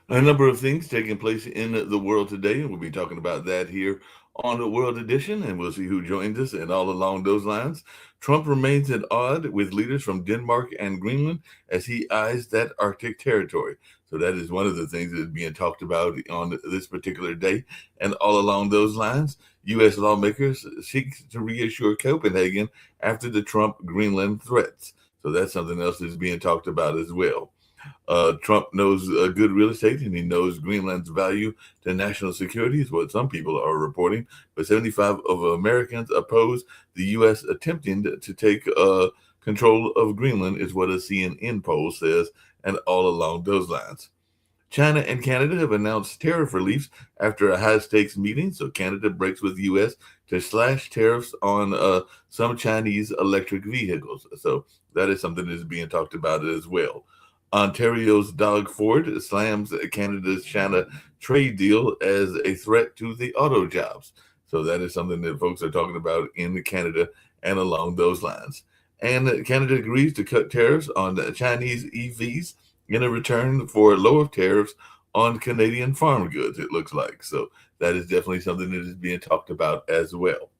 A number of things taking place in the world today, and we'll be talking about that here on the World Edition, and we'll see who joins us. And all along those lines, Trump remains at odds with leaders from Denmark and Greenland as he eyes that Arctic territory. So that is one of the things that is being talked about on this particular day. And all along those lines, U.S. lawmakers seek to reassure Copenhagen after the Trump Greenland threats. So that's something else that's being talked about as well. Trump knows good real estate, and he knows Greenland's value to national security, is what some people are reporting. But 75 of Americans oppose the U.S. attempting to take control of Greenland, is what a CNN poll says, and all along those lines. China and Canada have announced tariff reliefs after a high-stakes meeting. So Canada breaks with the U.S. to slash tariffs on some Chinese electric vehicles. So that is something that is being talked about as well. Ontario's Doug Ford slams Canada's China trade deal as a threat to the auto jobs. So that is something that folks are talking about in Canada and along those lines. And Canada agrees to cut tariffs on the Chinese EVs in a return for lower tariffs on Canadian farm goods, it looks like. So that is definitely something that is being talked about as well.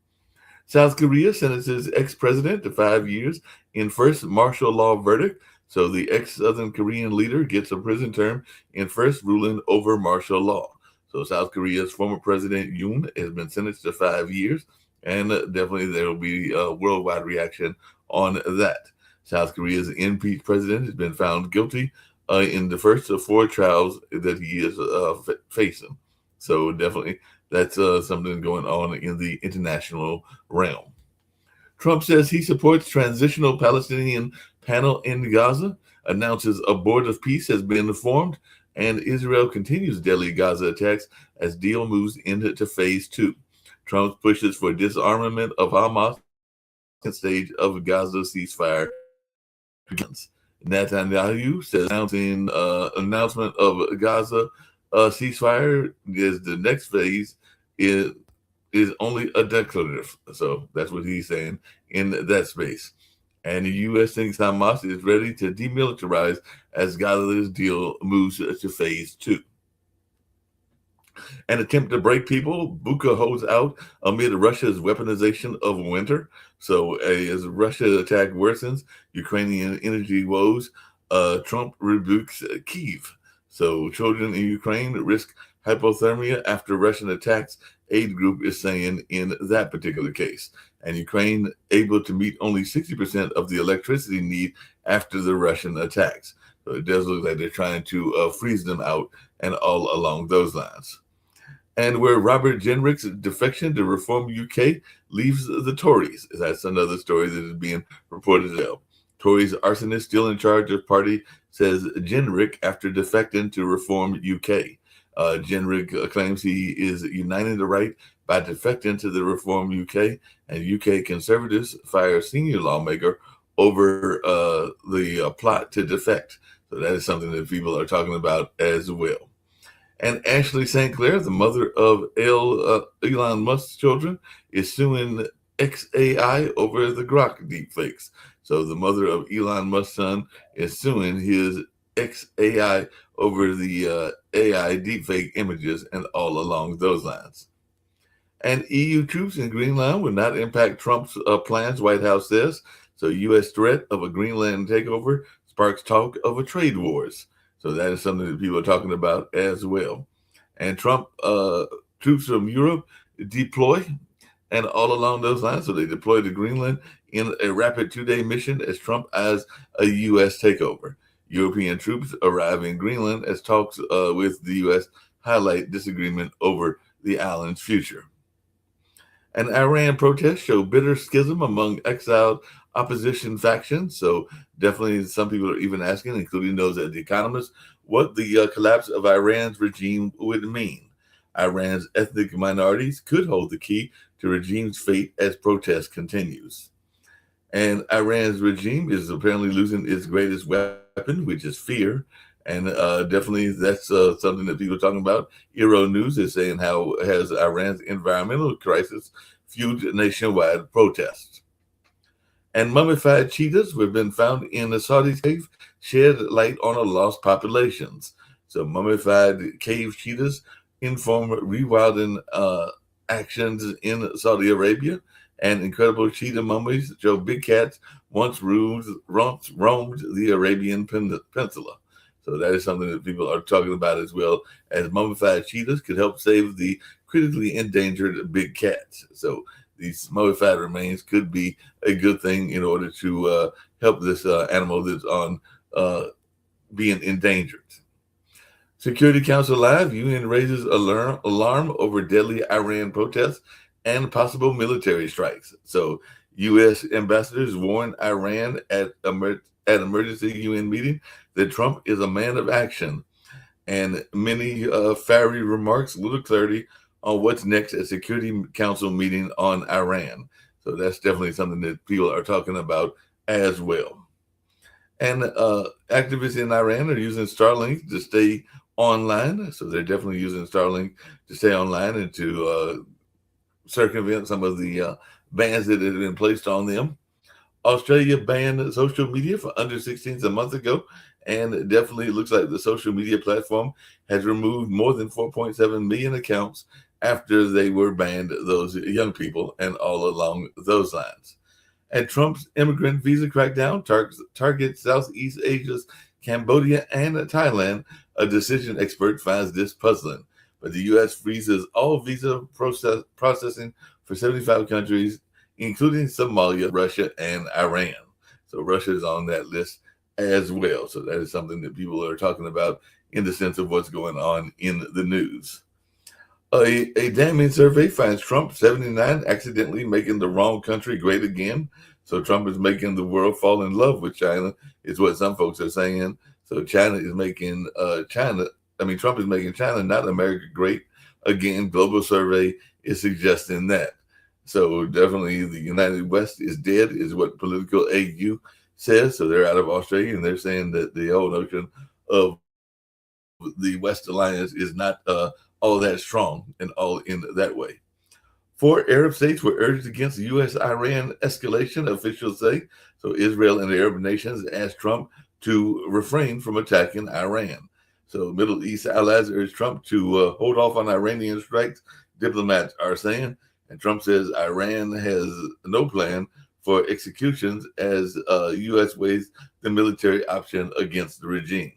South Korea sentences ex-president to 5 years in first martial law verdict. So the ex-Southern Korean leader gets a prison term in first ruling over martial law. So South Korea's former president Yoon has been sentenced to 5 years, and definitely there will be a worldwide reaction on that. South Korea's impeached president has been found guilty in the first of 4 trials that he is facing. So definitely that's something going on in the international realm. Trump says he supports transitional Palestinian panel in Gaza, announces a board of peace has been formed, and Israel continues deadly Gaza attacks as deal moves into phase 2. Trump pushes for disarmament of Hamas, second stage of Gaza ceasefire begins. Netanyahu says announcement of Gaza ceasefire is the next phase is only a declarative. So that's what he's saying in that space. And the U.S. thinks Hamas is ready to demilitarize as Gaza's deal moves to phase 2. An attempt to break people, Bucha holds out amid Russia's weaponization of winter. So as Russia attack worsens, Ukrainian energy woes, Trump rebukes Kyiv. So children in Ukraine risk hypothermia after Russian attacks, aid group is saying in that particular case. And Ukraine able to meet only 60% of the electricity need after the Russian attacks. So it does look like they're trying to freeze them out and all along those lines. And where Robert Jenrick's defection to Reform UK leaves the Tories. That's another story that is being reported as well. Tories arsonist still in charge of party, says Jenrick after defecting to Reform UK. Jenrick claims he is uniting the right by defecting to the Reform UK, and UK Conservatives fire senior lawmaker over the plot to defect. So that is something that people are talking about as well. And Ashley St. Clair, the mother of Elon Musk's children, is suing XAI over the Grok deepfakes. So the mother of Elon Musk's son is suing his XAI over the AI deepfake images and all along those lines. And EU troops in Greenland will not impact Trump's plans, White House says. So U.S. threat of a Greenland takeover sparks talk of a trade wars. So that is something that people are talking about as well. And Trump troops from Europe deploy, and all along those lines. So they deploy to Greenland in a rapid 2-day mission as Trump eyes a U.S. takeover. European troops arrive in Greenland as talks with the U.S. highlight disagreement over the island's future. And Iran protests show bitter schism among exiled opposition factions. So definitely some people are even asking, including those at The Economist, what the collapse of Iran's regime would mean. Iran's ethnic minorities could hold the key to regime's fate as protest continues. And Iran's regime is apparently losing its greatest weapon, which is fear. And definitely that's something that people are talking about. Eero News is saying how has Iran's environmental crisis fueled nationwide protests. And mummified cheetahs who have been found in a Saudi cave shed light on a lost populations. So mummified cave cheetahs inform rewilding actions in Saudi Arabia, and incredible cheetah mummies show big cats once roamed the Arabian Peninsula. So that is something that people are talking about as well, as mummified cheetahs could help save the critically endangered big cats. So these mummified remains could be a good thing in order to help this animal that's on being endangered. Security Council Live, UN raises alarm over deadly Iran protests and possible military strikes. So U.S. ambassadors warn Iran at emergency UN meeting that Trump is a man of action. And many fiery remarks, little clarity on what's next at Security Council meeting on Iran. So that's definitely something that people are talking about as well. And activists in Iran are using Starlink to stay online. So they're definitely using Starlink to stay online and to circumvent some of the bans that have been placed on them. Australia banned social media for under 16s a month ago, and definitely it looks like the social media platform has removed more than 4.7 million accounts after they were banned, those young people, and all along those lines. And Trump's immigrant visa crackdown targets Southeast Asia's Cambodia and Thailand. A decision expert finds this puzzling. But the U.S. freezes all visa processing for 75 countries, including Somalia, Russia, and Iran. So Russia is on that list as well. So that is something that people are talking about in the sense of what's going on in the news. A damning survey finds Trump 79 accidentally making the wrong country great again. So Trump is making the world fall in love with China, is what some folks are saying. So Trump is making China, not America, great again. Global survey is suggesting that. So definitely the United West is dead, is what Political AU says. So they're out of Australia, and they're saying that the whole notion of the West Alliance is not all that strong and all in that way. 4 Arab states were urged against U.S.-Iran escalation, officials say. So Israel and the Arab nations asked Trump to refrain from attacking Iran. So Middle East allies urged Trump to hold off on Iranian strikes, diplomats are saying. And Trump says Iran has no plan for executions as U.S. weighs the military option against the regime.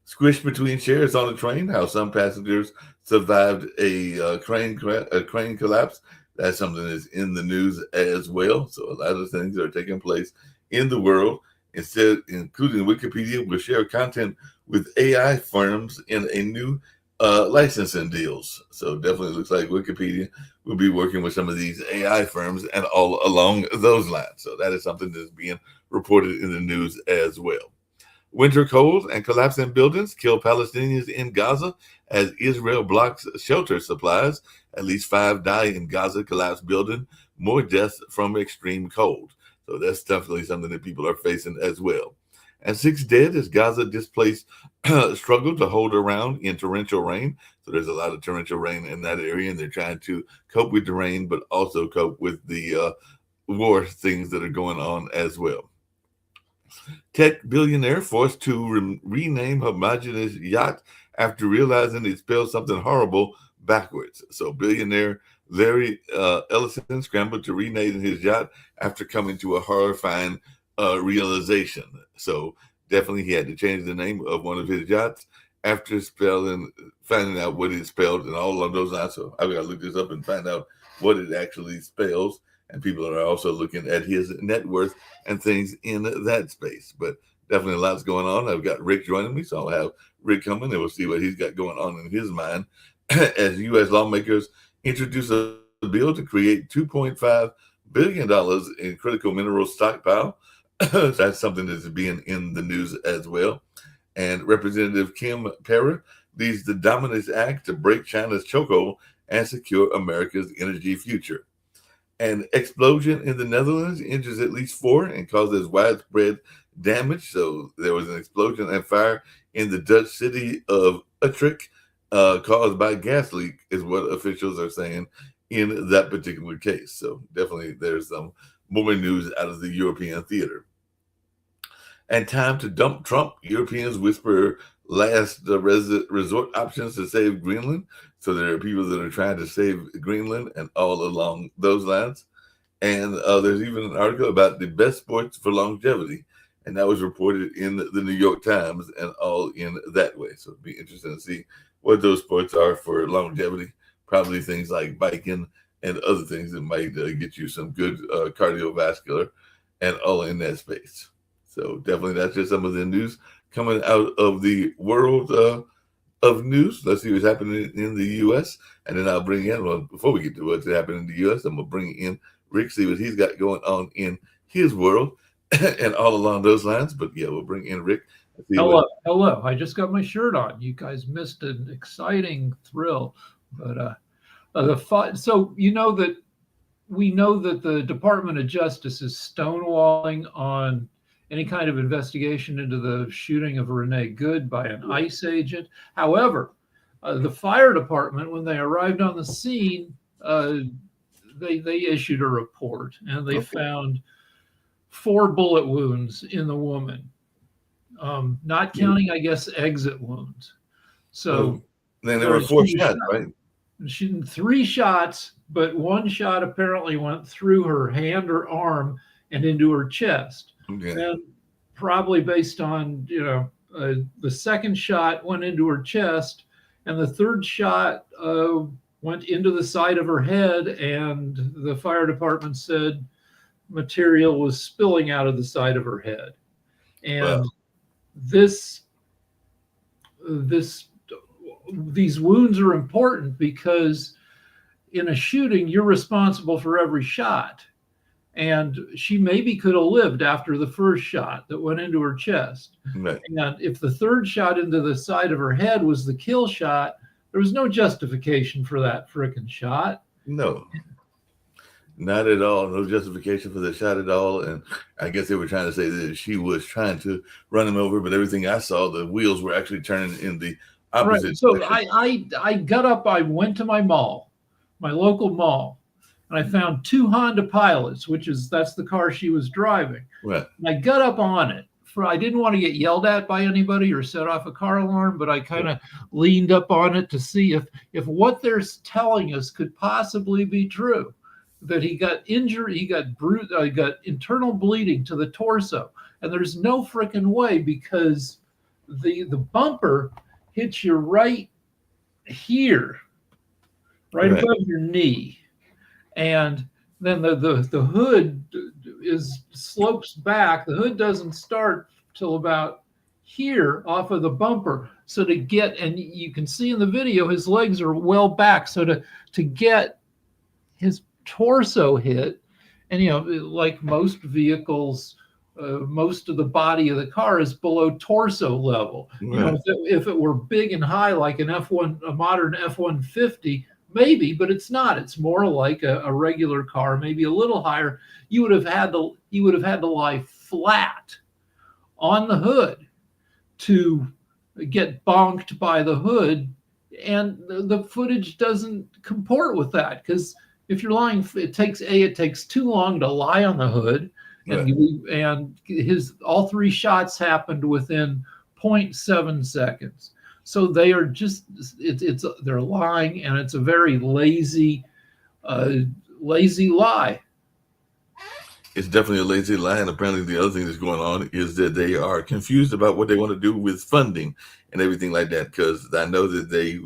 Squished between chairs on a train, how some passengers survived a crane collapse. That's something that's in the news as well. So a lot of things are taking place in the world. Instead, including Wikipedia, will share content with AI firms in a new licensing deals. So definitely looks like Wikipedia will be working with some of these AI firms and all along those lines. So that is something that's being reported in the news as well. Winter cold and collapsing buildings kill Palestinians in Gaza as Israel blocks shelter supplies. At least 5 die in Gaza collapsed building. More deaths from extreme cold. So that's definitely something that people are facing as well. And 6 dead as Gaza displaced struggle to hold around in torrential rain. So there's a lot of torrential rain in that area, and they're trying to cope with the rain, but also cope with the war things that are going on as well. Tech billionaire forced to rename homogenous yacht after realizing it spelled something horrible backwards. So billionaire Larry Ellison scrambled to rename his yacht after coming to a horrifying realization. So definitely he had to change the name of one of his yachts after finding out what it spelled and all of those lines. So I've got to look this up and find out what it actually spells. And people are also looking at his net worth and things in that space. But definitely lots going on. I've got Rick joining me, so I'll have Rick coming and we'll see what he's got going on in his mind as U.S. lawmakers introduce a bill to create $2.5 billion in critical mineral stockpile. That's something that's being in the news as well. And Representative Kim Perry leads the Dominance Act to break China's chokehold and secure America's energy future. An explosion in the Netherlands injures at least four and causes widespread damage. So there was an explosion and fire in the Dutch city of Utrecht, caused by gas leak, is what officials are saying in that particular case. So definitely there's some more news out of the European theater. And time to dump Trump. Europeans whisper last resort options to save Greenland. So there are people that are trying to save Greenland and all along those lines. And there's even an article about the best sports for longevity. And that was reported in the New York Times and all in that way. So it'd be interesting to see what those sports are for longevity. Probably things like biking and other things that might get you some good cardiovascular and all in that space. So definitely that's just some of the news coming out of the world of news. Let's see what's happening in the U.S. And then I'll bring in, well, before we get to what's happening in the U.S., I'm going to bring in Rick, see what he's got going on in his world and all along those lines. But yeah, we'll bring in Rick. Hello. I just got my shirt on. You guys missed an exciting thrill. But so you know that we know that the Department of Justice is stonewalling on any kind of investigation into the shooting of Renee Good by an ICE agent. However, the fire department, when they arrived on the scene, they issued a report and they found 4 bullet wounds in the woman, not counting, I guess, exit wounds. So then there were 4 shots, right? 3 shots, but 1 shot apparently went through her hand or arm and into her chest. Okay. And probably based on, the second shot went into her chest, and the third shot went into the side of her head, and the fire department said material was spilling out of the side of her head. And these wounds are important because in a shooting, you're responsible for every shot. And she maybe could have lived after the first shot that went into her chest. Right. And if the third shot into the side of her head was the kill shot, there was no justification for that frickin' shot. No, not at all. No justification for the shot at all. And I guess they were trying to say that she was trying to run him over, but everything I saw, the wheels were actually turning in the opposite. Right. So I got up, I went to my mall, my local mall, and I found 2 Honda Pilots, that's the car she was driving. Right. And I got up on it. I didn't want to get yelled at by anybody or set off a car alarm, but I kind of leaned up on it to see if what they're telling us could possibly be true. That he got injured, he got internal bleeding to the torso, and there's no freaking way because the bumper hits you right here, right above your knee. And then the hood slopes back. The hood doesn't start till about here off of the bumper. So and you can see in the video, his legs are well back. So to get his torso hit, and like most vehicles, most of the body of the car is below torso level. Right. If it were big and high like a modern F-150, maybe, but it's not. It's more like a regular car, maybe a little higher. He would have had to lie flat on the hood to get bonked by the hood, and the footage doesn't comport with that because if you're lying, it takes too long to lie on the hood, and all 3 shots happened within 0.7 seconds. So they are they're lying, and it's a very lazy lie. It's definitely a lazy lie. And apparently the other thing that's going on is that they are confused about what they want to do with funding and everything like that. Because I know that they,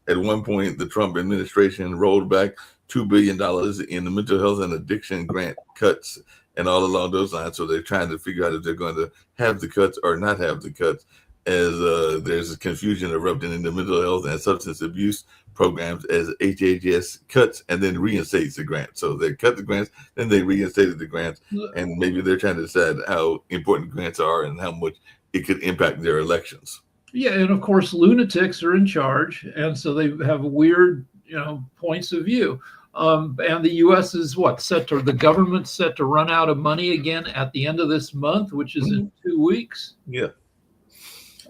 at one point, the Trump administration rolled back $2 billion in the mental health and addiction grant cuts and all along those lines. So they're trying to figure out if they're going to have the cuts or not have the cuts. as there's confusion erupting in the mental health and substance abuse programs as HHS cuts and then reinstates the grant. So they cut the grants, then they reinstated the grants, and maybe they're trying to decide how important grants are and how much it could impact their elections. Yeah, and of course, lunatics are in charge, and so they have weird, points of view. And the U.S. is the government's set to run out of money again at the end of this month, which is in 2 weeks. Yeah.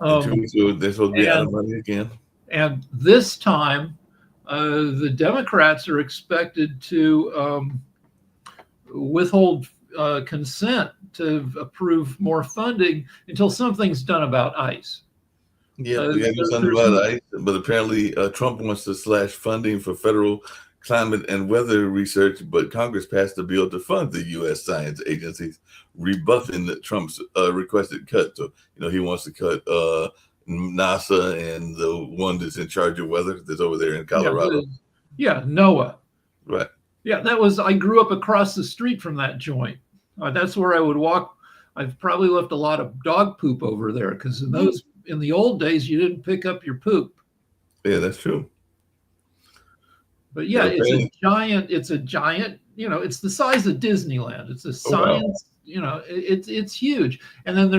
In 2 weeks, they're supposed to be out of money again. And this time, the Democrats are expected to withhold consent to approve more funding until something's done about ICE. Yeah, we have something about ICE, but apparently Trump wants to slash funding for federal climate and weather research, but Congress passed a bill to fund the U.S. science agencies, rebuffing Trump's requested cut. So, he wants to cut NASA and the one that's in charge of weather that's over there in Colorado. Yeah, NOAA. Right. Yeah, I grew up across the street from that joint. That's where I would walk. I've probably left a lot of dog poop over there because in the old days, you didn't pick up your poop. Yeah, that's true. But yeah, it's a giant, it's the size of Disneyland. It's a science, it's huge. And then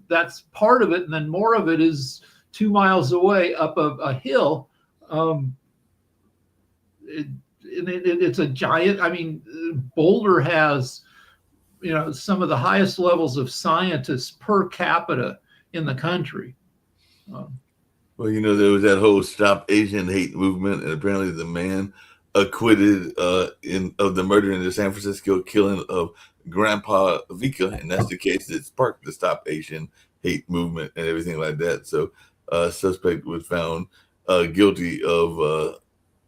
that's part of it. And then more of it is 2 miles away up a hill. It's a giant, Boulder has, some of the highest levels of scientists per capita in the country. Well, there was that whole Stop Asian Hate movement, and apparently the man acquitted of the murder in the San Francisco killing of Grandpa Vika, and that's the case that sparked the Stop Asian Hate movement and everything like that. So, suspect was found guilty of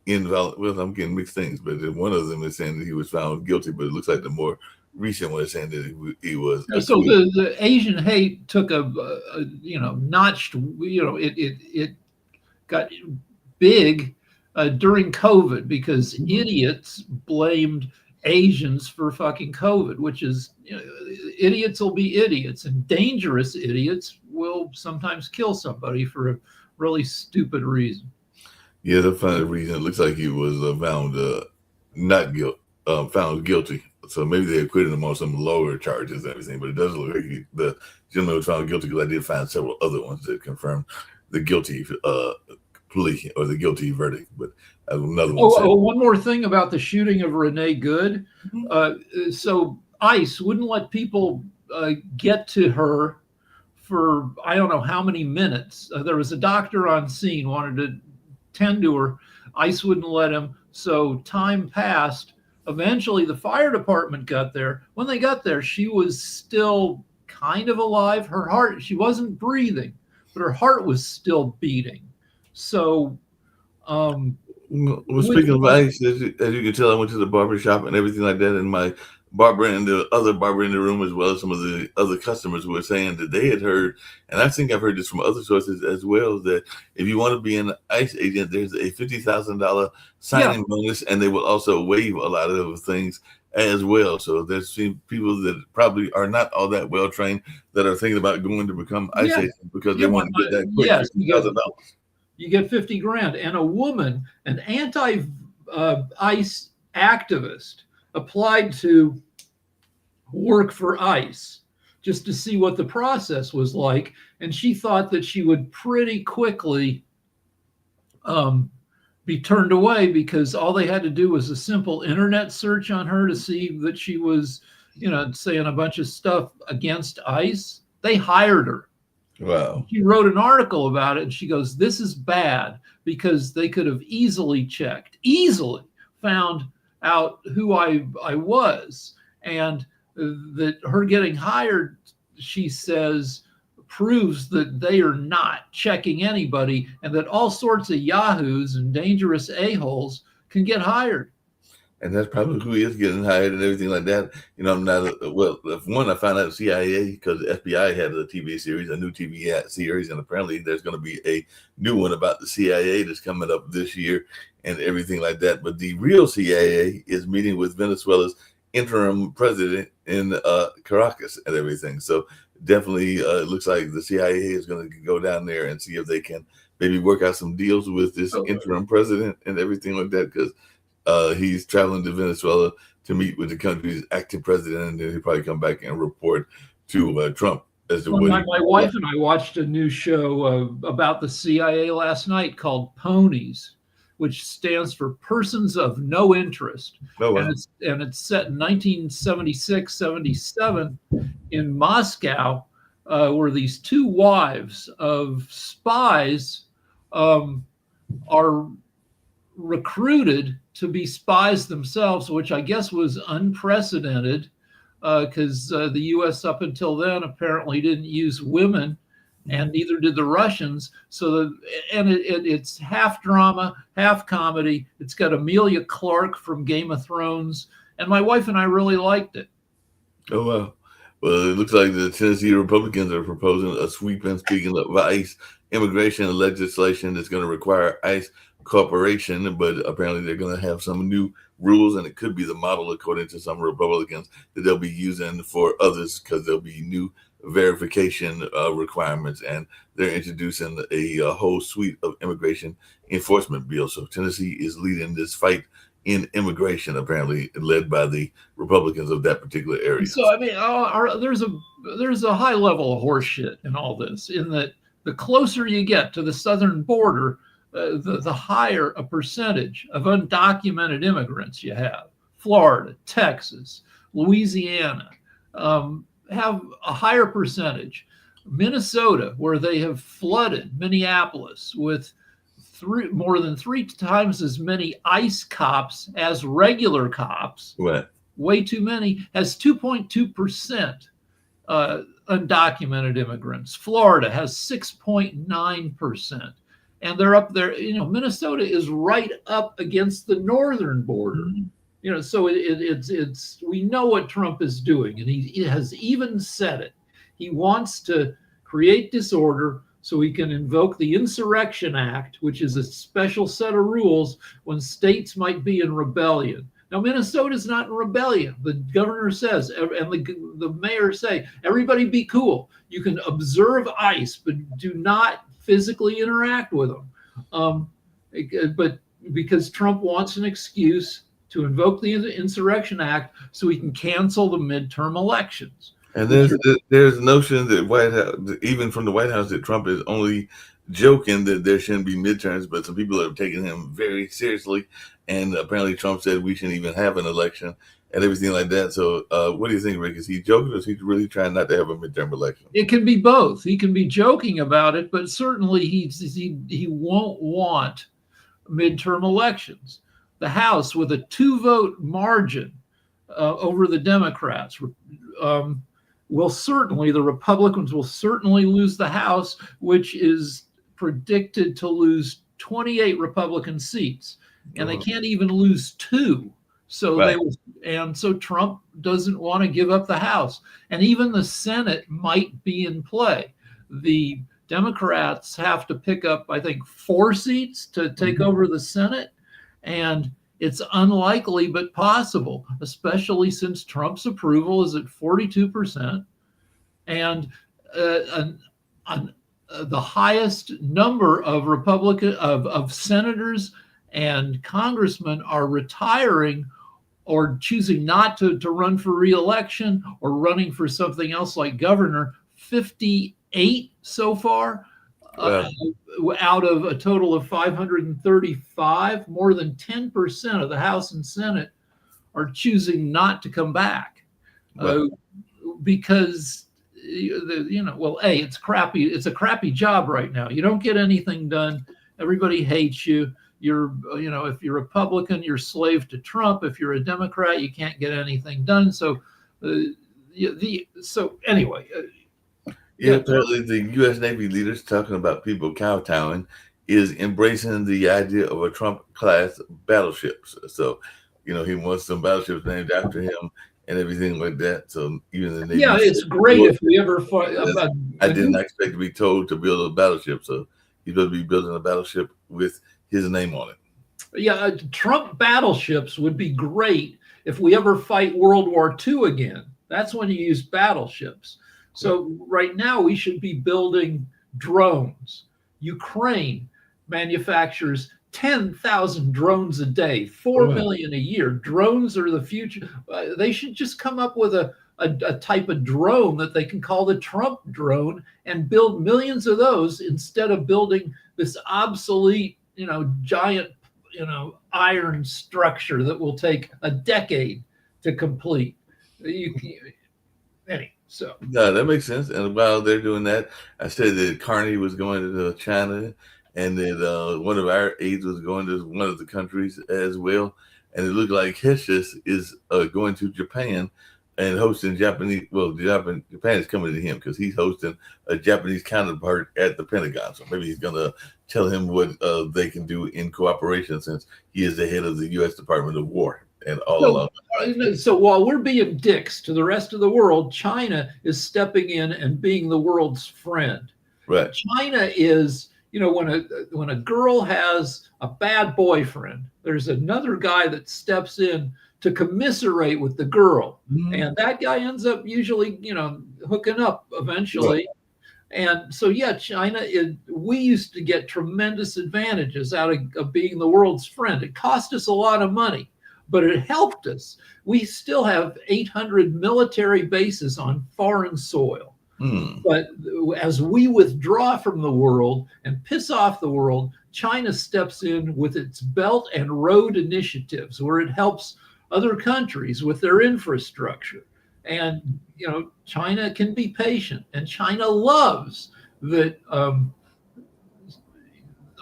I'm getting mixed things, but one of them is saying that he was found guilty, but it looks like the more recent one is saying that he was. So the Asian hate took a notched, it got big during COVID because idiots blamed Asians for fucking COVID, which is, idiots will be idiots, and dangerous idiots will sometimes kill somebody for a really stupid reason. Yeah, the final reason, it looks like he was found guilty. So maybe they acquitted him on some lower charges and everything, but it doesn't look like the gentleman was found guilty, because I did find several other ones that confirmed the guilty plea or the guilty verdict. But another one. One more thing about the shooting of Renee Good. So ICE wouldn't let people get to her for I don't know how many minutes. There was a doctor on scene, wanted to tend to her. ICE wouldn't let him. So time passed. Eventually, the fire department got there. When they got there, she was still kind of alive. Her heart, she wasn't breathing, but her heart was still beating. So, speaking of ICE, as you can tell, I went to the barber shop and everything like that, and my barber and the other barber in the room, as well as some of the other customers, were saying that they had heard, and I think I've heard this from other sources as well, that if you want to be an ICE agent, there's a $50,000 signing bonus, and they will also waive a lot of things as well. So there's people that probably are not all that well trained that are thinking about going to become ICE agents because they want to get that quick $50,000. You get $50,000. And a woman, an anti-ICE activist, applied to work for ICE just to see what the process was like. And she thought that she would pretty quickly be turned away, because all they had to do was a simple internet search on her to see that she was, saying a bunch of stuff against ICE. They hired her. Wow. She wrote an article about it, and she goes, this is bad, because they could have easily found out who I was, and that her getting hired, she says, proves that they are not checking anybody, and that all sorts of yahoos and dangerous a-holes can get hired. And that's probably who is getting hired and everything like that. I'm not, one, I found out the CIA, because the FBI had a TV series, a new TV series, and apparently there's going to be a new one about the CIA that's coming up this year and everything like that. But the real CIA is meeting with Venezuela's interim president in Caracas and everything. So definitely it looks like the CIA is going to go down there and see if they can maybe work out some deals with this interim president and everything like that, because he's traveling to Venezuela to meet with the country's acting president, and then he'll probably come back and report to Trump as to what my wife and I watched a new show about the CIA last night called Ponies, which stands for Persons of No Interest. Oh, wow. And it's set in 1976, 77 in Moscow, where these two wives of spies are recruited to be spies themselves, which I guess was unprecedented, because the U.S. up until then apparently didn't use women, and neither did the Russians. So, it's half drama, half comedy. It's got Emilia Clarke from Game of Thrones, and my wife and I really liked it. Oh, wow. Well, it looks like the Tennessee Republicans are proposing a sweeping, speaking of ICE, immigration legislation that's going to require ICE corporation, but apparently they're going to have some new rules, and it could be the model, according to some Republicans, that they'll be using for others, because there'll be new verification requirements, and they're introducing a whole suite of immigration enforcement bills. So Tennessee is leading this fight in immigration, apparently led by the Republicans of that particular area. So I mean, there's a high level of horseshit in all this, in that the closer you get to the southern border, the higher a percentage of undocumented immigrants you have. Florida, Texas, Louisiana have a higher percentage. Minnesota, where they have flooded Minneapolis with more than 3 times as many ICE cops as regular cops, Right. Way too many, has 2.2% undocumented immigrants. Florida has 6.9%. And they're up there, Minnesota is right up against the northern border. So it's we know what Trump is doing, and he has even said it. He wants to create disorder so he can invoke the Insurrection Act, which is a special set of rules when states might be in rebellion. Now, Minnesota's not in rebellion. The governor says, and the mayor say, everybody be cool. You can observe ICE, but do not physically interact with them. But because Trump wants an excuse to invoke the Insurrection Act so he can cancel the midterm elections. And there's notion that White House, even from the White House, that Trump is only joking that there shouldn't be midterms, but some people have taken him very seriously. And apparently Trump said we shouldn't even have an election and everything like that. So what do you think, Rick? Is he joking, or is he really trying not to have a midterm election? It can be both. He can be joking about it, but certainly he won't want midterm elections. The House, with a 2-vote margin over the Democrats, the Republicans will certainly lose the House, which is predicted to lose 28 Republican seats, and they can't even lose 2. So right. So Trump doesn't want to give up the House, and even the Senate might be in play. The Democrats have to pick up, I think, 4 seats to take over the Senate, and it's unlikely but possible, especially since Trump's approval is at 42%, and the highest number of of senators and congressmen are retaring or choosing not to run for re-election or running for something else like governor. 58 so far. Out of a total of 535, more than 10% of the House and Senate are choosing not to come back because it's crappy. It's a crappy job right now. You don't get anything done. Everybody hates you. If you're Republican, you're slave to Trump. If you're a Democrat, you can't get anything done. So, anyway. Apparently the U.S. Navy leaders, talking about people kowtowing, is embracing the idea of a Trump-class battleships. So, he wants some battleships named after him and everything like that. So even the Navy, it's great if we ever. I didn't expect to be told to build a battleship, so he's going to be building a battleship with his name on it. Yeah, Trump battleships would be great if we ever fight World War II again, that's when you use battleships. So right now we should be building drones. Ukraine manufactures 10,000 drones a day, 4 million a year. Drones are the future. They should just come up with a type of drone that they can call the Trump drone and build millions of those instead of building this obsolete, giant, iron structure that will take a decade to complete. So yeah, that makes sense. And while they're doing that, I said that Carney was going to China, and that one of our aides was going to one of the countries as well. And it looked like Hedges is going to Japan and hosting Japanese. Well, Japan is coming to him because he's hosting a Japanese counterpart at the Pentagon. So maybe he's going to tell him what they can do in cooperation, since he is the head of the U.S. Department of War. And so while we're being dicks to the rest of the world, China is stepping in and being the world's friend. Right. China is, when a girl has a bad boyfriend, there's another guy that steps in to commiserate with the girl. Mm-hmm. And that guy ends up usually, hooking up eventually. Right. And so, China we used to get tremendous advantages out of being the world's friend. It cost us a lot of money, but it helped us. We still have 800 military bases on foreign soil. But as we withdraw from the world and piss off the world, China steps in with its Belt and Road initiatives, where it helps other countries with their infrastructure. And, China can be patient, and China loves that.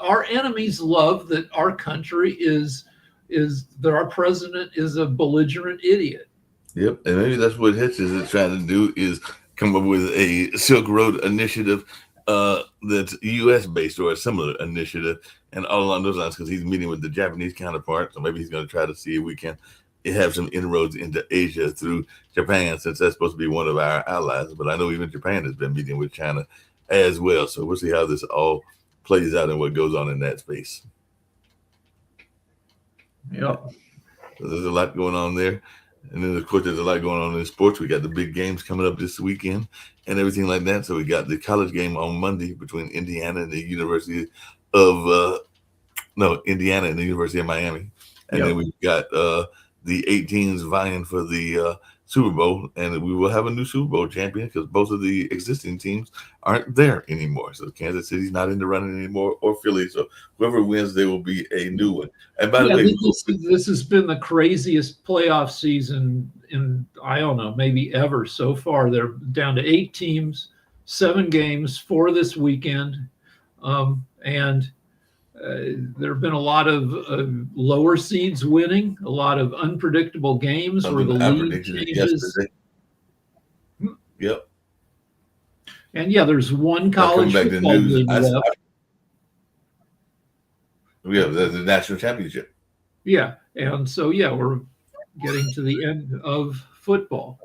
Our enemies love that our country is that our president is a belligerent idiot. Yep. And maybe that's what Hedges is trying to do, is come up with a Silk Road initiative that's U.S. based, or a similar initiative, and all along those lines, because he's meeting with the Japanese counterpart. So maybe he's going to try to see if we can have some inroads into Asia through Japan, since that's supposed to be one of our allies. But I know even Japan has been meeting with China as well. So we'll see how this all plays out and what goes on in that space. Yeah. So there's a lot going on there. And then, of course, there's a lot going on in sports. We got the big games coming up this weekend and everything like that. So we got the college game on Monday between Indiana and the University of Indiana and the University of Miami. And then we've got the 8 teams vying for the Super Bowl, and we will have a new Super Bowl champion because both of the existing teams aren't there anymore. So Kansas City's not in the running anymore, or Philly. So whoever wins, there will be a new one. And by the way, this has been the craziest playoff season in, I don't know, maybe ever so far. They're down to 8 teams, 7 games, 4 this weekend, and there have been a lot of lower seeds winning, a lot of unpredictable games where the lead changes. Yep. And there's one college football league left. We have the national championship. Yeah, and so we're getting to the end of football.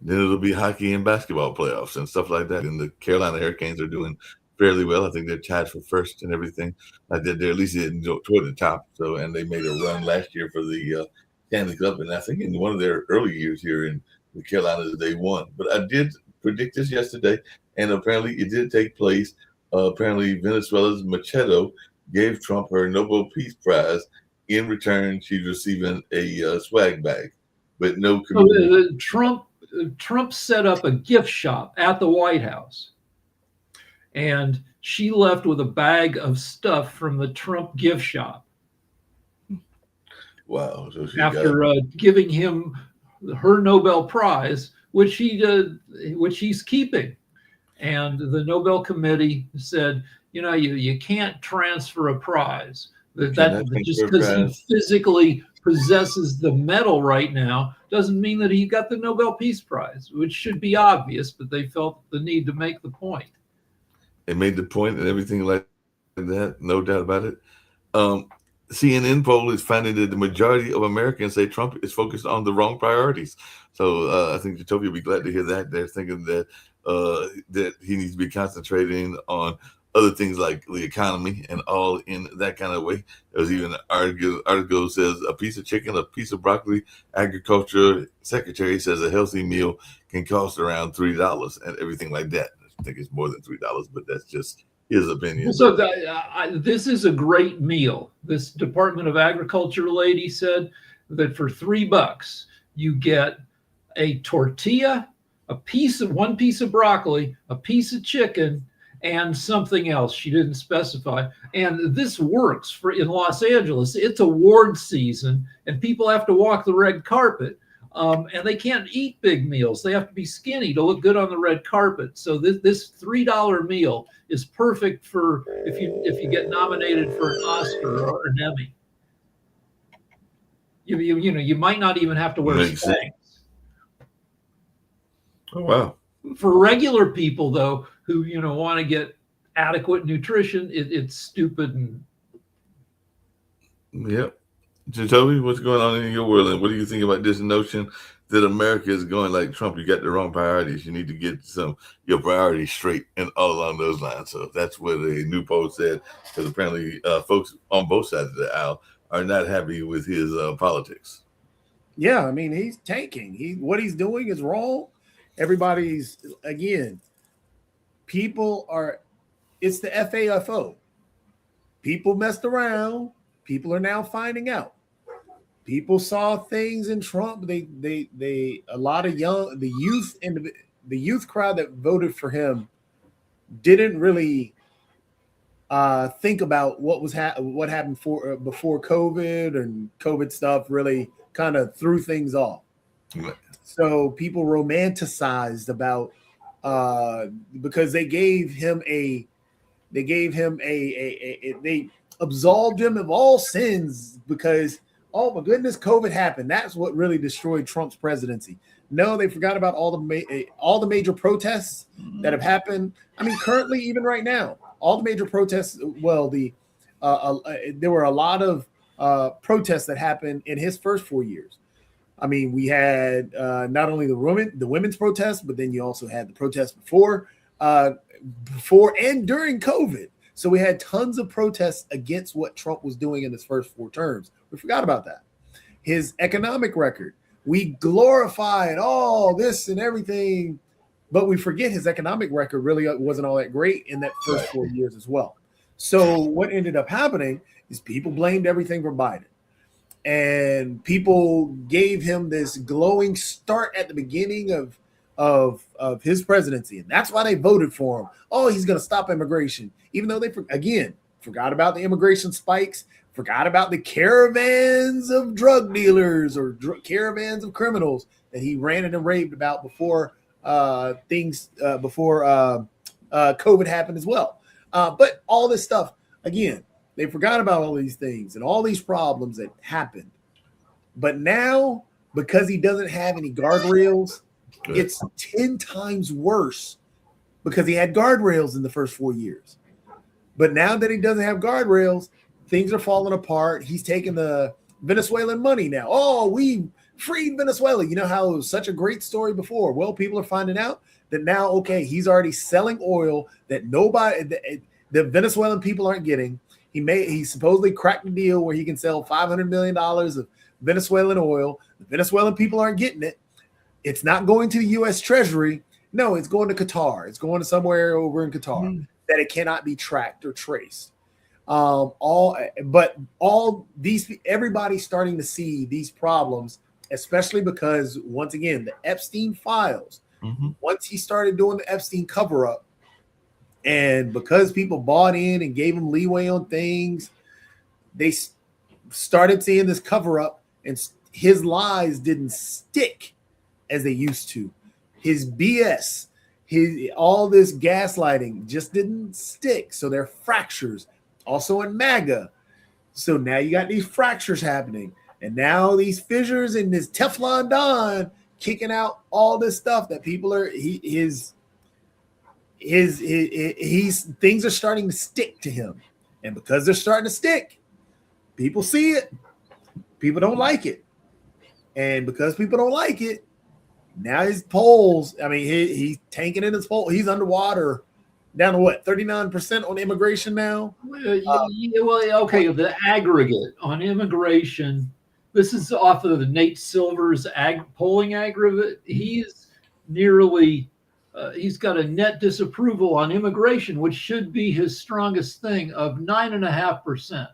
Then it'll be hockey and basketball playoffs and stuff like that. And the Carolina Hurricanes are doing fairly well. I think they're tied for first and everything. They're at least toward the top. So, and they made a run last year for the Stanley Cup, and I think in one of their early years here in the Carolinas, they won. But I did predict this yesterday, and apparently it did take place. Apparently, Venezuela's Machado gave Trump her Nobel Peace Prize. In return, she's receiving a swag bag, but no. Trump set up a gift shop at the White House. And she left with a bag of stuff from the Trump gift shop. Wow. So after giving him her Nobel Prize, which he's keeping. And the Nobel Committee said, you can't transfer a prize. That just because he physically possesses the medal right now doesn't mean that he got the Nobel Peace Prize, which should be obvious, but they felt the need to make the point. It made the point and everything like that, no doubt about it. CNN poll is finding that the majority of Americans say Trump is focused on the wrong priorities. So I think Utopia will be glad to hear that. They're thinking that that he needs to be concentrating on other things like the economy and all in that kind of way. There's even an article says a piece of chicken, a piece of broccoli. Agriculture secretary says a healthy meal can cost around $3 and everything like that. I think it's more than $3, but that's just his opinion. So this is a great meal. This Department of Agriculture lady said that for $3 you get a tortilla, one piece of broccoli, a piece of chicken, and something else she didn't specify. And this works in Los Angeles. It's award season, and people have to walk the red carpet. And they can't eat big meals. They have to be skinny to look good on the red carpet. So this $3 meal is perfect for if you get nominated for an Oscar or an Emmy. You might not even have to wear Spanx. Oh, wow. For regular people, though, who want to get adequate nutrition, it's stupid. And yep. Jacoby, what's going on in your world, and what do you think about this notion that America is going like Trump? You got the wrong priorities. You need to get your priorities straight and all along those lines. So that's what a new poll said, because apparently folks on both sides of the aisle are not happy with his politics. Yeah, I mean, he's tanking. What he's doing is wrong. Everybody's, again, it's the FAFO. People messed around. People are now finding out. People saw things in Trump. A lot of the youth crowd that voted for him didn't really think about what happened before COVID, and COVID stuff really kind of threw things off. Right. So people romanticized about because they absolved him of all sins because, oh my goodness, COVID happened. That's what really destroyed Trump's presidency. No, they forgot about all the major protests that have happened. I mean, currently, even right now, all the major protests. Well, there were a lot of protests that happened in his first 4 years. I mean, we had not only the women's protests, but then you also had the protests before and during COVID. So we had tons of protests against what Trump was doing in his first 4 terms. We forgot about that. His economic record. We glorified all this and everything, but we forget his economic record really wasn't all that great in that first 4 years as well. So what ended up happening is people blamed everything for Biden. And people gave him this glowing start at the beginning of his presidency. And that's why they voted for him. Oh, he's going to stop immigration. Even though they, again, forgot about the immigration spikes, forgot about the caravans of drug dealers or caravans of criminals that he ranted and raved about before COVID happened as well. But all this stuff, again, they forgot about all these things and all these problems that happened. But now, because he doesn't have any guardrails, it's 10 times worse because he had guardrails in the first 4 years. But now that he doesn't have guardrails, things are falling apart. He's taking the Venezuelan money now. Oh, we freed Venezuela. You know how it was such a great story before? Well, people are finding out that now, okay, he's already selling oil that the Venezuelan people aren't getting. He supposedly cracked a deal where he can sell $500 million of Venezuelan oil. The Venezuelan people aren't getting it. It's not going to the U.S. Treasury. No, it's going to Qatar. It's going to somewhere over in Qatar that it cannot be tracked or traced. Everybody's starting to see these problems, especially because, once again, the Epstein files, once he started doing the Epstein cover-up, and because people bought in and gave him leeway on things, they started seeing this cover-up, and his lies didn't stick as they used to. His BS, all this gaslighting just didn't stick. So there are fractures also in MAGA. So now you got these fractures happening. And now these fissures and this Teflon Don kicking out all this stuff that people are, things are starting to stick to him. And because they're starting to stick, people see it. People don't like it. And because people don't like it, now his polls, I mean, he's tanking in his poll. He's underwater down to what, 39% on immigration now? Well, okay, the aggregate on immigration, this is off of the Nate Silver's polling aggregate. He's nearly, he's got a net disapproval on immigration, which should be his strongest thing, of 9.5%.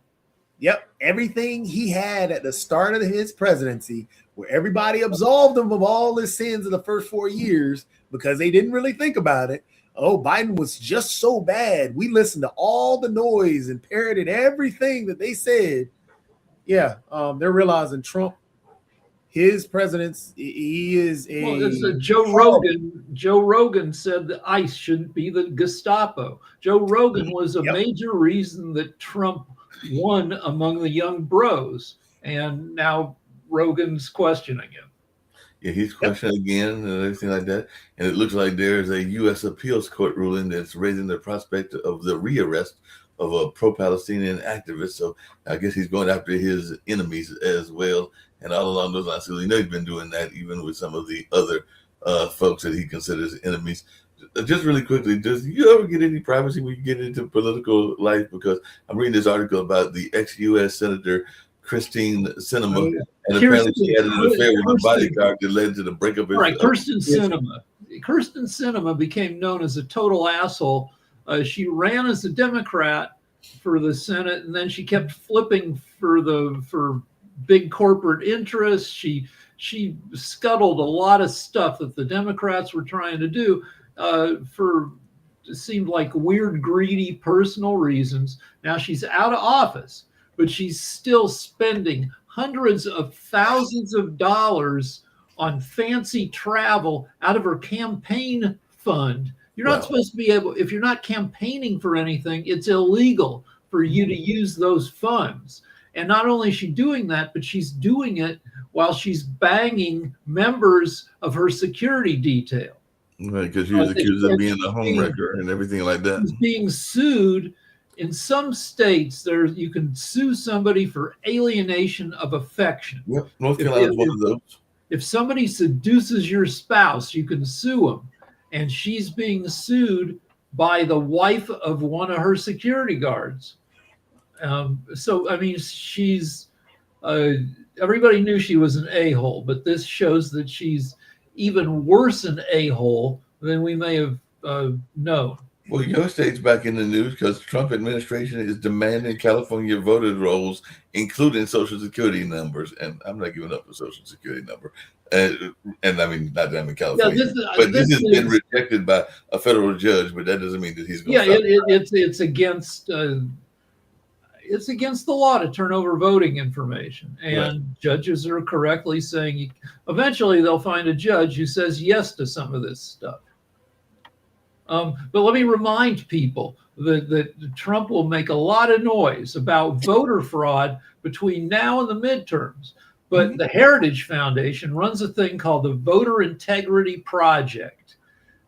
Yep, everything he had at the start of his presidency, where everybody absolved him of all his sins of the first 4 years because they didn't really think about it. Oh, Biden was just so bad. We listened to all the noise and parroted everything that they said. Yeah, they're realizing Trump, his president's, he is a. Well, Joe Rogan said that ICE shouldn't be the Gestapo. Joe Rogan was a major reason that Trump won among the young bros, and now Rogan's questioning him. Yeah, he's questioning again and everything like that. And it looks like there's a U.S. appeals court ruling that's raising the prospect of the rearrest of a pro-Palestinian activist. So I guess he's going after his enemies as well. And all along those lines, so we know he's been doing that even with some of the other folks that he considers enemies. Just really quickly, does you ever get any privacy when you get into political life? Because I'm reading this article about the ex-U.S. Senator Christine Sinema, and apparently she had an affair with a bodyguard that led to the breakup of right, Kirsten Sinema. Kirsten Sinema became known as a total asshole. She ran as a Democrat for the Senate, and then she kept flipping for big corporate interests. She scuttled a lot of stuff that the Democrats were trying to do for it seemed like weird, greedy personal reasons. Now she's out of office, but she's still spending hundreds of thousands of dollars on fancy travel out of her campaign fund. You're not supposed to be able, if you're not campaigning for anything, it's illegal for you to use those funds. And not only is she doing that, but she's doing it while she's banging members of her security detail. Right, because she was accused of being a homewrecker and everything like that. She's being sued. In some states, you can sue somebody for alienation of affection. Yep, North Carolina is one of those. If somebody seduces your spouse, you can sue them. And she's being sued by the wife of one of her security guards. So, I mean, she's, everybody knew she was an a-hole, but this shows that she's even worse an a-hole than we may have known. Well, your state's back in the news because the Trump administration is demanding California voter rolls, including Social Security numbers. And I'm not giving up a Social Security number. And I mean, not that I'm in California, but this has been rejected by a federal judge, but that doesn't mean that he's going to it's against the law to turn over voting information. And judges are correctly saying eventually they'll find a judge who says yes to some of this stuff. But let me remind people that Trump will make a lot of noise about voter fraud between now and the midterms. But the Heritage Foundation runs a thing called the Voter Integrity Project.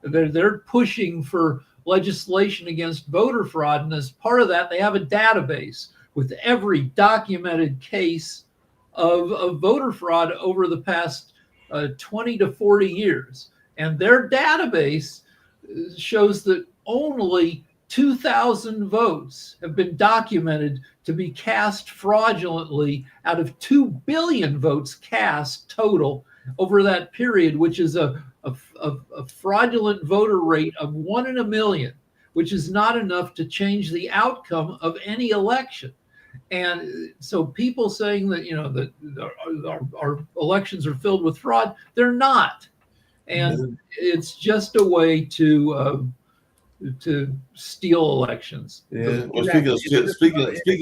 They're pushing for legislation against voter fraud. And as part of that, they have a database with every documented case of voter fraud over the past 20 to 40 years. And their database shows that only 2,000 votes have been documented to be cast fraudulently out of 2 billion votes cast total over that period, which is a fraudulent voter rate of 1 in a million, which is not enough to change the outcome of any election. And so people saying that, you know, that our elections are filled with fraud, they're not. And it's just a way to steal elections. Yeah. Well, speaking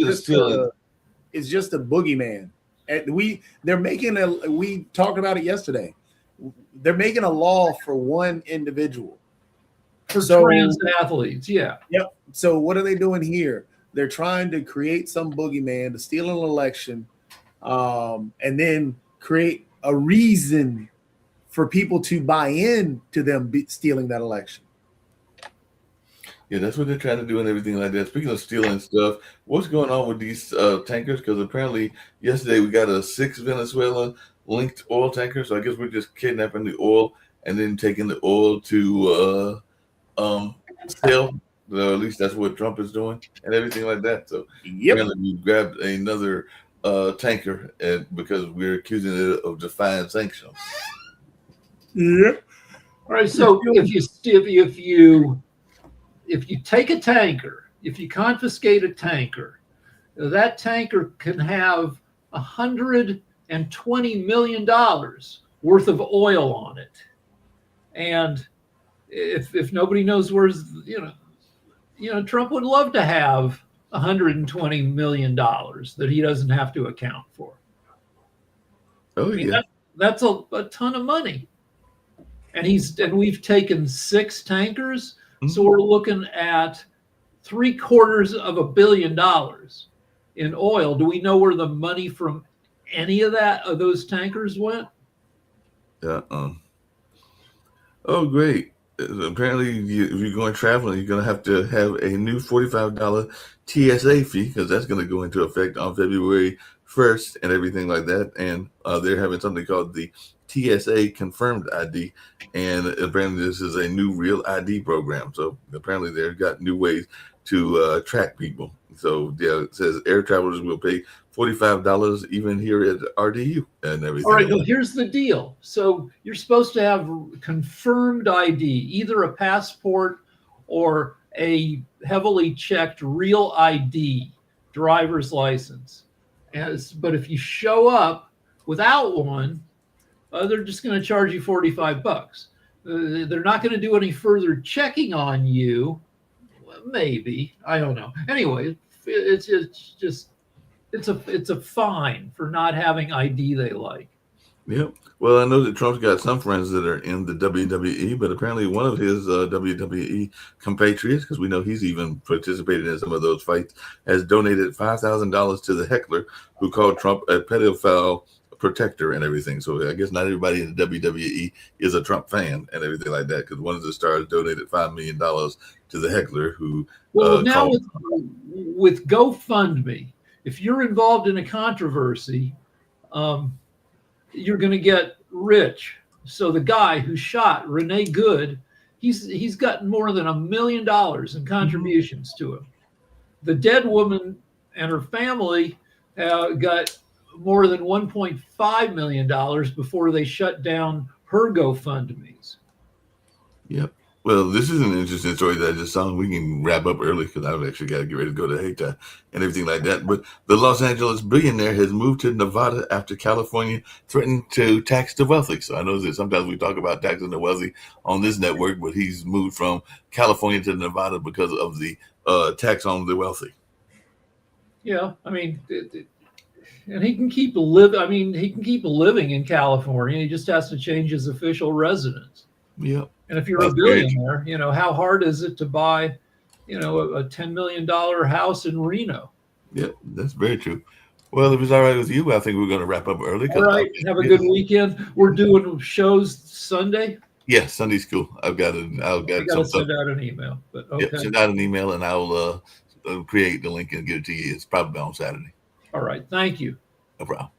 of stealing, it's just a boogeyman. And we talked about it yesterday. They're making a law for one individual. For trans athletes, yeah. Yep. So what are they doing here? They're trying to create some boogeyman to steal an election, and then create a reason for people to buy in to them stealing that election. Yeah, that's what they're trying to do and everything like that. Speaking of stealing stuff, what's going on with these tankers? Because apparently yesterday we got a 6 Venezuela linked oil tanker. So I guess we're just kidnapping the oil and then taking the oil to sell At least that's what Trump is doing and everything like that. So Yep. apparently we grabbed another tanker because we're accusing it of defying sanctions. Yep. All right. So if you take a tanker, if you confiscate a tanker, that tanker can have $120 million worth of oil on it. And if nobody knows where's, Trump would love to have $120 million that he doesn't have to account for. Oh, yeah. That's a ton of money. And we've taken 6 tankers. Mm-hmm. So we're looking at $750 million in oil. Do we know where the money from any of those tankers went? Yeah. Oh, great. Apparently, if you're going traveling, you're going to have a new $45 TSA fee because that's going to go into effect on February 1st and everything like that. And they're having something called the TSA Confirmed ID. And apparently, this is a new real ID program. So apparently, they've got new ways to track people. So, yeah, it says air travelers will pay $45 even here at RDU and everything. All right, no, here's the deal. So you're supposed to have confirmed ID, either a passport or a heavily checked real ID, driver's license. But if you show up without one, they're just going to charge you $45. They're not going to do any further checking on you. Maybe, I don't know. Anyway, it's a fine for not having ID they like. Yep. Well, I know that Trump's got some friends that are in the WWE, but apparently one of his WWE compatriots, because we know he's even participated in some of those fights, has donated $5,000 to the heckler who called Trump a pedophile protector and everything. So I guess not everybody in the WWE is a Trump fan and everything like that, because one of the stars donated $5 million to the heckler who now with GoFundMe, if you're involved in a controversy, you're going to get rich. So the guy who shot Renee Good, he's gotten more than $1 million in contributions to him. The dead woman and her family got more than $1.5 million before they shut down her GoFundMes. Yep. Well, this is an interesting story that I just saw. We can wrap up early because I've actually got to get ready to go to Haiti and everything like that. But the Los Angeles billionaire has moved to Nevada after California threatened to tax the wealthy. So I know that sometimes we talk about taxing the wealthy on this network, but he's moved from California to Nevada because of the tax on the wealthy. Yeah, I mean, and he can keep living in California. He just has to change his official residence. Yep. And if you're a billionaire, how hard is it to buy, a $10 million house in Reno? Yep, that's very true. Well, if it's all right with you, I think we're going to wrap up early. All right. Have a good weekend. We're doing shows Sunday. Yeah, Sunday's cool. I've got to send out an email. But okay. Yep, send out an email and I'll create the link and get it to you. It's probably on Saturday. All right. Thank you. No problem.